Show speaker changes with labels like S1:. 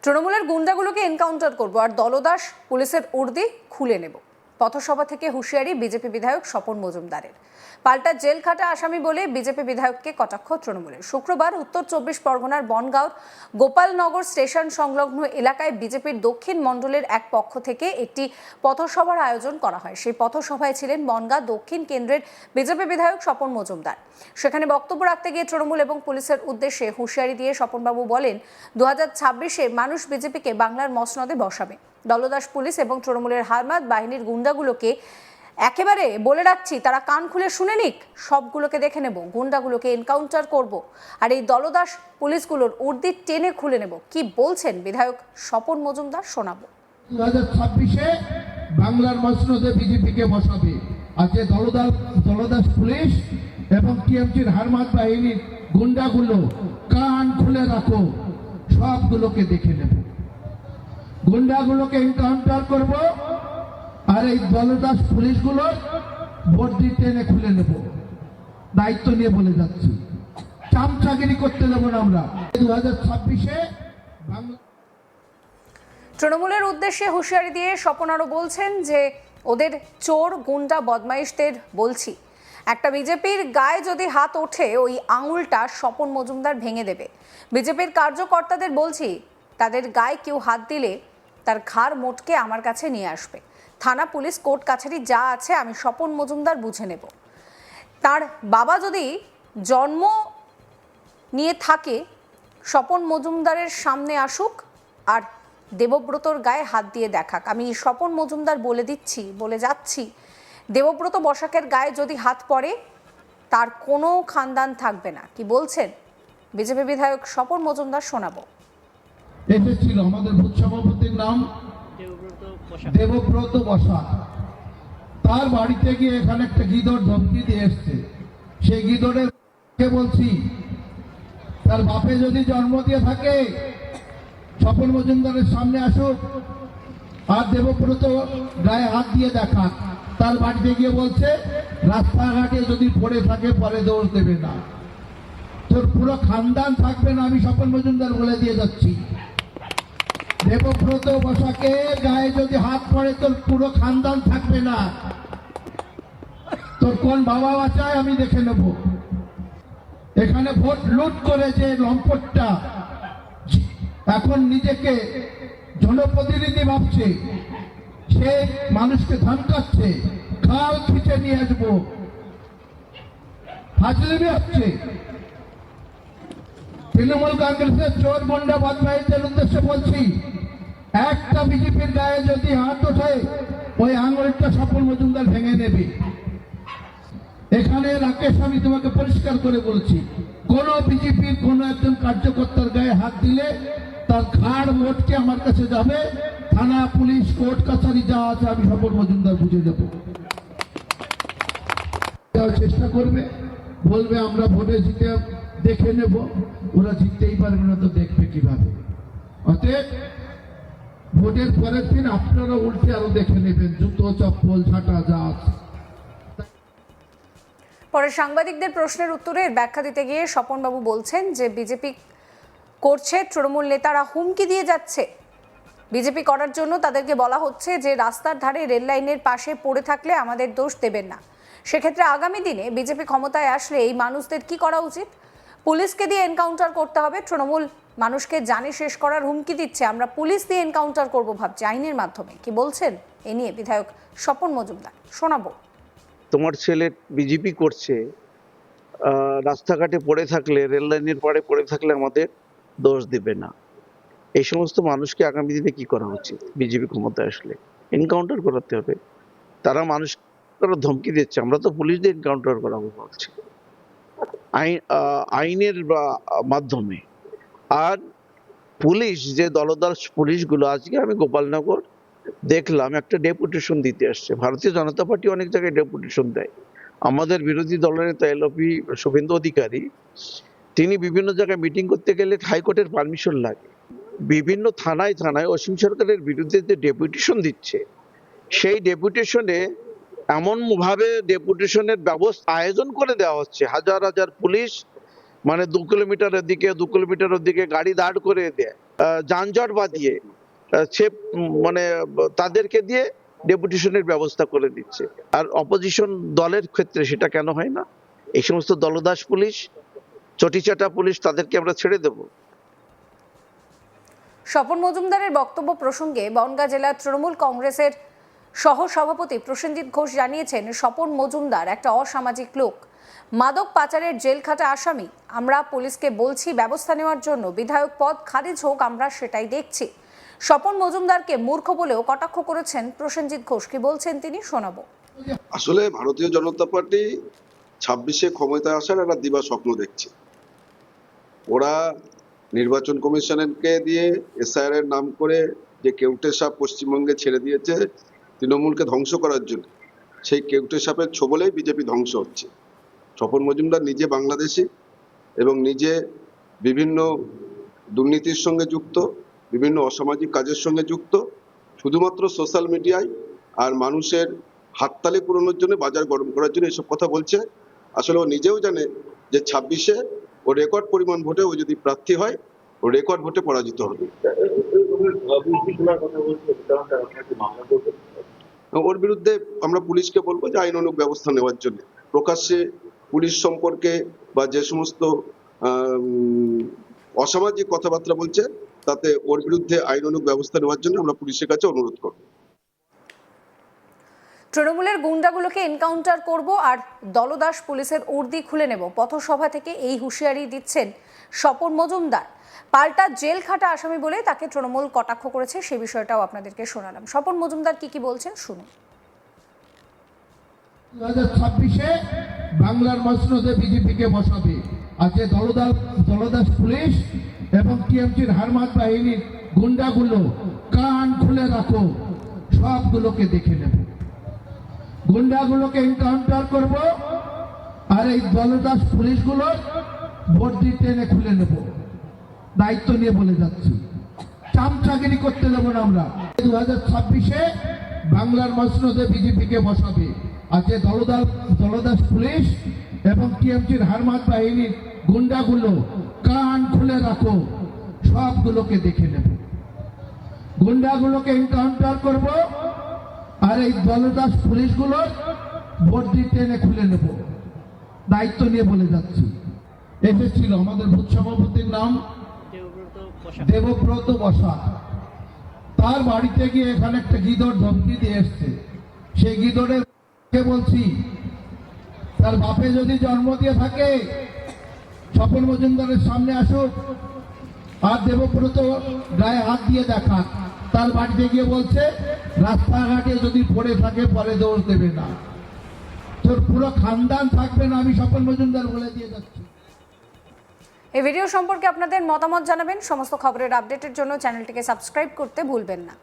S1: তৃণমূলের গুন্ডাগুলোকে এনকাউন্টার করব আর দলদাস পুলিশের উর্দি খুলে নেব। পথসভা থেকে হুঁশিয়ারি বিজেপি বিধায়ক স্বপন মজুমদারের। পাল্টা জেল খাটা আসামি বলে বিজেপি বিধায়ককে কটাক্ষ তৃণমূলের। শুক্রবার উত্তর 24 পরগনার বনগাঁওর গোপালনগর স্টেশন সংলগ্ন এলাকায় বিজেপির দক্ষিণ মণ্ডলের এক পক্ষ থেকে একটি পথসভার আয়োজন করা হয়। সেই পথসভায় ছিলেন বনগাঁ দক্ষিণ কেন্দ্রের বিজেপি বিধায়ক স্বপন মজুমদার। সেখানে বক্তব্য রাখতে গিয়ে তৃণমূল এবং পুলিশের উদ্দেশ্যে হুঁশিয়ারি দিয়ে স্বপনবাবু বলেন, 2026-এ মানুষ বিজেপিকে বাংলার মসনদে বসাবে। দলদাস পুলিশ এবং তৃণমূলের হারমাত বাহিনীর গুন্ডাগুলোকে একেবারে বলে রাখছি, তারা কান খুলে শুনে নিক, সবগুলোকে দেখে নেব, গুন্ডাগুলোকে এনকাউন্টার করব আর এই দলদাস পুলিশগুলোর উর্দি টেনে খুলে নেব। কি বলছেন বিধায়ক স্বপন মজুমদার, শোনাবো।
S2: 2026-এ বাংলার মসনদে বিজেপিকে বসাবে। আজকে দলদাস পুলিশ এবং টিএমসির হারমাত বাহিনীর গুন্ডাগুলো কান খুলে রাখো, সবগুলোকে দেখে নেব, গুন্ডাগুলোকে এনকাউন্টার করব আর এই দলদাস পুলিশগুলোর বর্দি টেনে খুলে নেব। দায়িত্ব নিয়ে বলে যাচ্ছি, চামচাগিরি করতে দেব না আমরা। 2026-এ
S1: তৃণমূলের উদ্দেশ্যে হুঁশিয়ারি দিয়ে স্বপন আরও বলছেন যে ওদের চোর গুন্ডা বদমাইশদের বলছি, একটা বিজেপির গায়ে যদি হাত ওঠে ওই আঙুলটা স্বপন মজুমদার ভেঙে দেবে। বিজেপির কার্যকর্তাদের বলছি, তাদের গায়ে কেউ হাত দিলে তার ঘাড় মোটকে আমার কাছে নিয়ে আসবে। থানা, পুলিশ, কোর্ট কাছারি যা আছে আমি স্বপন মজুমদার বুঝে নেব। তার বাবা যদি জন্ম নিয়ে থাকে, স্বপন মজুমদারের সামনে আসুক আর দেবব্রতর গায়ে হাত দিয়ে দেখাক। আমি স্বপন মজুমদার বলে দিচ্ছি, বলে যাচ্ছি, দেবব্রত বসাকের গায়ে যদি হাত পড়ে তার কোনো খানদান থাকবে না। কি বলছেন বিজেপি বিধায়ক স্বপন মজুমদার, শোনাবো।
S2: এসেছিল আমাদের বুথ সভাপতির নাম দেবব্রত বসাক। তার বাড়িতে গিয়ে এখানে একটা গিদড় ধমকি দিয়ে এসছে। সেই গিদড়ের বলছি, তার বাপে যদি জন্ম দিয়ে থাকে স্বপন মজুমদারের সামনে আসুক আর দেবব্রত গায়ে হাত দিয়ে দেখাক। তার বাড়িতে গিয়ে বলছে, রাস্তাঘাটে যদি পড়ে থাকে পরে দৌড় দেবে না, তোর পুরো খানদান থাকবে না। আমি স্বপন মজুমদার বলে দিয়ে যাচ্ছি, দেবব্রত বসাকে গায়ে যদি হাত পড়ে তোর পুরো খানদান থাকবে না। তোর কোন বাবা বাঁচায় আমি দেখে নেব। এখানে ভোট লুট করে যে লম্পটটা এখন নিজেকে জনপ্রতিনিধি ভাবছে, সে মানুষকে ধমকাচ্ছে, খাল খিচে নিয়ে আসবো, ফাজলামি হচ্ছে। তৃণমূল কংগ্রেসের চোর গুন্ডা বদমাইশদের উদ্দেশ্যে বলছি, একটা বিজেপির গায়ে যদি হাত ওঠে ওই আঙুলটা স্বপন মজুমদার ভেঙে নেবে। এখানে রাকেশ, আমি তোমাকে পরিষ্কার করে বলছি, কোন বিজেপির কোন একজন কার্যকর্তার গায়ে হাত দিলে তার ঘাড় মোটকে আমার কাছে যাবে। থানা, পুলিশ, কোর্ট কাছারি যা আছে আমি স্বপন মজুমদার বুঝে দেব। চেষ্টা করবে, বলবে আমরা ভোটে জিতে দেখে নেব। ওরা জিততেই পারবে না, তো দেখবে কিভাবে? অতএব ভোটের পরের দিন আপনারা উল্টে আরো দেখে নেবেন, জুতো, চপ্পল, ঝাঁটা যা আছে।
S1: পরে সাংবাদিকদের প্রশ্নের উত্তরে ব্যাখ্যা দিতে গিয়ে স্বপনবাবু বলছেন যে বিজেপি করছে, তৃণমূল নেতারা হুমকি দিয়ে যাচ্ছে। বিজেপি করার জন্য তাদেরকে বলা হচ্ছে যে রাস্তার ধারে রেল লাইনের পাশে পড়ে থাকলে আমাদের দোষ দেবেন না। সেক্ষেত্রে আগামী দিনে বিজেপি ক্ষমতায় আসলে এই মানুষদের কি করা উচিত? পুলিশকে দিয়ে এনকাউন্টার করতে হবে। তৃণমূল মানুষকে জানে শেষ করার হুমকি দিচ্ছে, আমরা পুলিশ দিয়ে এনকাউন্টার করব ভাবছি আইনের মাধ্যমে। কি বলছেন এ নিয়ে বিধায়ক স্বপন মজুমদার, শোনাবো।
S3: তোমার ছেলে বিজেপি করছে, রাস্তাঘাটে পড়ে থাকলে, রেল লাইনের পাড়ে পড়ে থাকলে আমাদের দোষ দেবে না। এই সমস্ত মানুষকে আগামী দিনে কি করা উচিত? বিজেপি ক্ষমতায় আসলে এনকাউন্টার করাতে হবে। তারা মানুষ ধমকি দিচ্ছে, আমরা তো পুলিশ দিয়ে এনকাউন্টার করাবো বলছি আইনের মাধ্যমে। আর পুলিশ যে দলদাস পুলিশগুলো, আজকে আমি গোপালনগর দেখলাম একটা ডেপুটেশন দিতে আসছে। ভারতীয় জনতা পার্টি অনেক জায়গায় ডেপুটেশন দেয়। আমাদের বিরোধী দলের নেতা এলপি শুভেন্দু অধিকারী, তিনি বিভিন্ন জায়গায় মিটিং করতে গেলে হাইকোর্টের পারমিশন লাগে। বিভিন্ন থানায় থানায় অসীম সরকারের বিরুদ্ধে যে ডেপুটেশন দিচ্ছে, সেই ডেপুটেশনে এমনভাবে ডেপুটেশনের ব্যবস্থা আয়োজন করে দেওয়া হচ্ছে, হাজার হাজার পুলিশ, মানে 2 কিলোমিটারের দিকে 2 কিলোমিটারের দিকে গাড়ি দাঁড় করে দেয়, যানজট বাঁধিয়ে সে মানে তাদেরকে দিয়ে ডেপুটেশনের ব্যবস্থা করে দিচ্ছে। আর অপোজিশন দলের ক্ষেত্রে সেটা কেন হয় না? এই সমস্ত দলদাস পুলিশ, চটিচাটা পুলিশ, তাদেরকে আমরা ছেড়ে দেব?
S1: স্বপন মজুমদারের বক্তব্য প্রসঙ্গে বনগাঁ জেলা তৃণমূল কংগ্রেসের সহ সভাপতি প্রসেনজিৎ ঘোষ জানিয়েছেন, স্বপন মজুমদার একটা অসামাজিক লোক, মাদক পাচারের জেল খাটা আসামি। আমরা পুলিশকে বলছি ব্যবস্থা নেওয়ার জন্য, বিধায়ক পদ খারিজ হোক, আমরা সেটাই দেখছি। স্বপন মজুমদারকে মূর্খ বলেও কটাক্ষ করেছেন প্রসেনজিৎ ঘোষ। কি বলছেন তিনি, শোনাবো।
S4: আসলে ভারতীয় জনতা পার্টি 26-এ ক্ষমতায় আসার একটা দিবা স্বপ্ন দেখছে। ওরা নির্বাচন কমিশনকে দিয়ে এসআইআর এর নাম করে যে কেউটে সাপ পশ্চিমবঙ্গে ছেড়ে দিয়েছে তৃণমূলকে ধ্বংস করার জন্য, সেই কেউটে সাপের ছোবলেই বিজেপি ধ্বংস হচ্ছে। স্বপন মজুমদার নিজে বাংলাদেশি এবং নিজে বিভিন্ন দুর্নীতির সঙ্গে যুক্ত, বিভিন্ন অসামাজিক কাজের সঙ্গে যুক্ত। শুধুমাত্র সোশ্যাল মিডিয়ায় আর মানুষের হাততালি পূরণের জন্য, বাজার গরম করার জন্য এসব কথা বলছে। আসলে ও নিজেও জানে যে 26-এ ও রেকর্ড পরিমাণ ভোটে ও যদি প্রার্থী হয়, ও রেকর্ড ভোটে পরাজিত হবে। ওর বিরুদ্ধে আমরা পুলিশকে বলবো যে আইনানুগ ব্যবস্থা নেওয়ার জন্য। প্রকাশ্যে পুলিশ সম্পর্কে বা যে সমস্ত অসামাজিক কথাবার্তা বলছে, তাতে ওর বিরুদ্ধে আইনানুগ ব্যবস্থা নেওয়ার জন্য আমরা পুলিশের কাছে অনুরোধ করব।
S1: তৃণমূলের গুন্ডাগুলোকে এনকাউন্টার করব আর দলদাস পুলিশের উর্দি খুলে নেব, পথসভা থেকে এই হুঁশিয়ারি দিচ্ছেন স্বপন মজুমদার। পাল্টা জেল খাটা আসামি বলে তাকে তৃণমূল কটাক্ষ করেছে, সে বিষয়টাও আপনাদেরকে শোনালাম। স্বপন মজুমদার কি বলছেন শুনুন।
S2: 2026-এ বাংলার মসনদে বিজেপিকে বসাবে। আজকে দলদাস পুলিশ এবং টিএমসির হারমাত বাহিনীর গুন্ডাগুলো কান খুলে রাখো, সবগুলোকে দেখে নেব। গুন্ডাগুলোকে এনকাউন্টার করব আর এই দলদাস পুলিশগুলো বর্দি টেনে খুলে নেব। দায়িত্ব নিয়ে বলে যাচ্ছি, চামচাগিরি করতে দেব না আমরা। 2026-এ বাংলার মসনদে বিজেপিকে বসাবে। আজকে দলদাস পুলিশ এবং টিএমসির হারমাত বাহিনীর গুন্ডাগুলো কান খুলে রাখো, সবগুলোকে দেখে নেব। গুন্ডাগুলোকে এনকাউন্টার করব আর এই দলদাস পুলিশগুলো বর্দি টেনে খুলে নেব। দায়িত্ব নিয়ে বলে যাচ্ছি। এসেছিল আমাদের বুথ সভাপতির নাম দেবব্রত বসাক। তার বাড়িতে গিয়ে এখানে একটা গিদড় ধমকি দিয়ে এসছে। সেই গিদড়ের বলছি, তার বাপে যদি জন্ম দিয়ে থাকে, স্বপন মজুমদারের সামনে আসুক আর দেবব্রত গায়ে হাত দিয়ে দেখা। তার বাড়িতে গিয়ে বলছে, রাস্তাঘাটে যদি পড়ে থাকে পরে দৌড় দেবে না, তোর পুরো খানদান থাকবে না, আমি স্বপন মজুমদার বলে দিয়ে যাচ্ছি।
S1: এই ভিডিও সম্পর্কে আপনাদের মতামত জানাবেন। সমস্ত খবরের আপডেটের জন্য চ্যানেলটিকে সাবস্ক্রাইব করতে ভুলবেন না।